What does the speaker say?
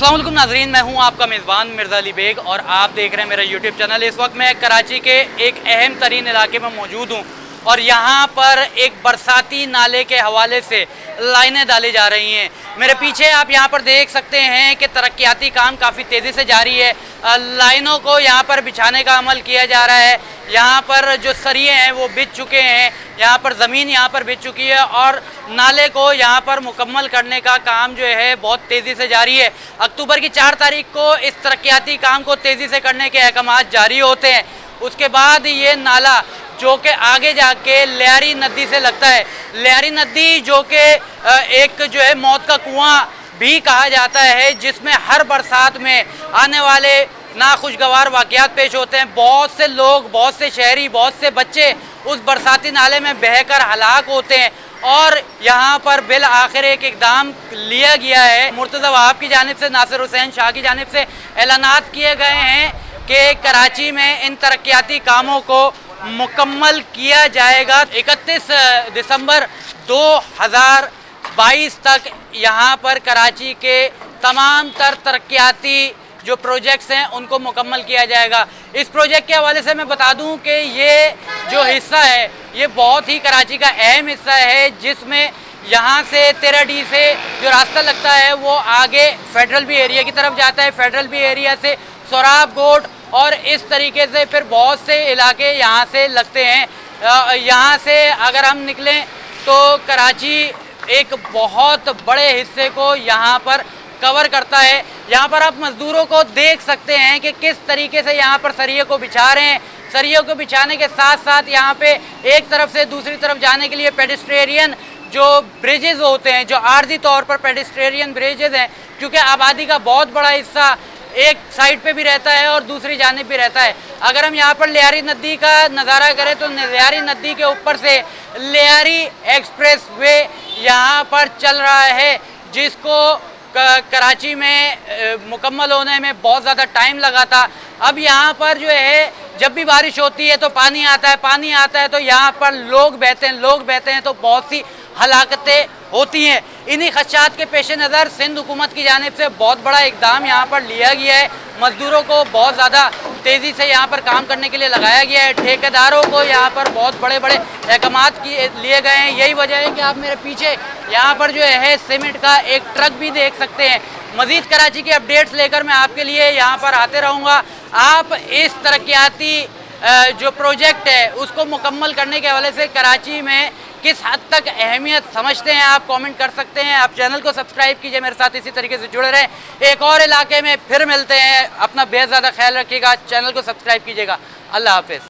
अस्सलाम वालेकुम नाज़रीन, मैं हूं आपका मेज़बान मिर्ज़ा अली बेग और आप देख रहे हैं मेरा यूट्यूब चैनल। इस वक्त मैं कराची के एक अहम तरीन इलाके में मौजूद हूं और यहां पर एक बरसाती नाले के हवाले से लाइनें डाली जा रही हैं। मेरे पीछे आप यहां पर देख सकते हैं कि तरक्याती काम काफ़ी तेज़ी से जारी है। लाइनों को यहां पर बिछाने का अमल किया जा रहा है। यहाँ पर जो सरिये हैं वो बिछ चुके हैं, यहाँ पर ज़मीन यहाँ पर बिछ चुकी है और नाले को यहाँ पर मुकम्मल करने का काम जो है बहुत तेज़ी से जारी है। अक्टूबर की 4 तारीख को इस तरक्याती काम को तेज़ी से करने के अहकामात जारी होते हैं। उसके बाद ये नाला जो कि आगे जाके लियारी नदी से लगता है, लियारी नदी जो कि एक जो है मौत का कुआं भी कहा जाता है, जिसमें हर बरसात में आने वाले नाखुशगवार वाक़यात पेश होते हैं। बहुत से लोग, बहुत से शहरी, बहुत से बच्चे उस बरसाती नाले में बहकर हलाक होते हैं और यहाँ पर बिल आखिर एक इक़दाम लिया गया है। मुर्तज़ा वहाब की जानिब से, नासिर हुसैन शाह की जानिब से ऐलानात किए गए हैं कि कराची में इन तरक्याती कामों को मुकम्मल किया जाएगा। 31 दिसंबर 2022 तक यहाँ पर कराची के तमाम तरक्याती जो प्रोजेक्ट्स हैं उनको मुकम्मल किया जाएगा। इस प्रोजेक्ट के हवाले से मैं बता दूं कि ये जो हिस्सा है ये बहुत ही कराची का अहम हिस्सा है, जिसमें यहाँ से 13D से जो रास्ता लगता है वो आगे फेडरल बी एरिया की तरफ जाता है, फेडरल बी एरिया से सोराब गोट और इस तरीके से फिर बहुत से इलाके यहाँ से लगते हैं। यहाँ से अगर हम निकलें तो कराची एक बहुत बड़े हिस्से को यहाँ पर कवर करता है। यहाँ पर आप मज़दूरों को देख सकते हैं कि किस तरीके से यहाँ पर सरिये को बिछा रहे हैं। सरियों को बिछाने के साथ साथ यहाँ पे एक तरफ से दूसरी तरफ जाने के लिए पेडेस्ट्रियन जो ब्रिजेज़ होते हैं, जो आर्जी तौर पर पेडेस्ट्रियन ब्रिजेज़ हैं, क्योंकि आबादी का बहुत बड़ा हिस्सा एक साइड पे भी रहता है और दूसरी जानिब भी रहता है। अगर हम यहाँ पर लियारी नदी का नज़ारा करें तो लियारी नदी के ऊपर से लियारी एक्सप्रेस वे यहाँ पर चल रहा है, जिसको कराची में मुकम्मल होने में बहुत ज़्यादा टाइम लगा था। अब यहाँ पर जो है जब भी बारिश होती है तो पानी आता है, पानी आता है तो यहाँ पर लोग बहते हैं तो बहुत सी हलाकतें होती हैं। इन्हीं खदशात के पेश नज़र सिंध हुकूमत की जानिब से बहुत बड़ा इक़दाम यहाँ पर लिया गया है। मज़दूरों को बहुत ज़्यादा तेज़ी से यहाँ पर काम करने के लिए लगाया गया है। ठेकेदारों को यहाँ पर बहुत बड़े बड़े अहकामात लिए गए हैं। यही वजह है कि आप मेरे पीछे यहाँ पर जो है सीमेंट का एक ट्रक भी देख सकते हैं। मज़ीद कराची की अपडेट्स लेकर मैं आपके लिए यहाँ पर आते रहूँगा। आप इस तरक्याती जो प्रोजेक्ट है उसको मुकम्मल करने के हवाले से कराची में किस हद तक अहमियत समझते हैं, आप कमेंट कर सकते हैं। आप चैनल को सब्सक्राइब कीजिए, मेरे साथ इसी तरीके से जुड़े रहें। एक और इलाके में फिर मिलते हैं। अपना बेहद ज़्यादा ख्याल रखिएगा, चैनल को सब्सक्राइब कीजिएगा। अल्लाह हाफ़िज़।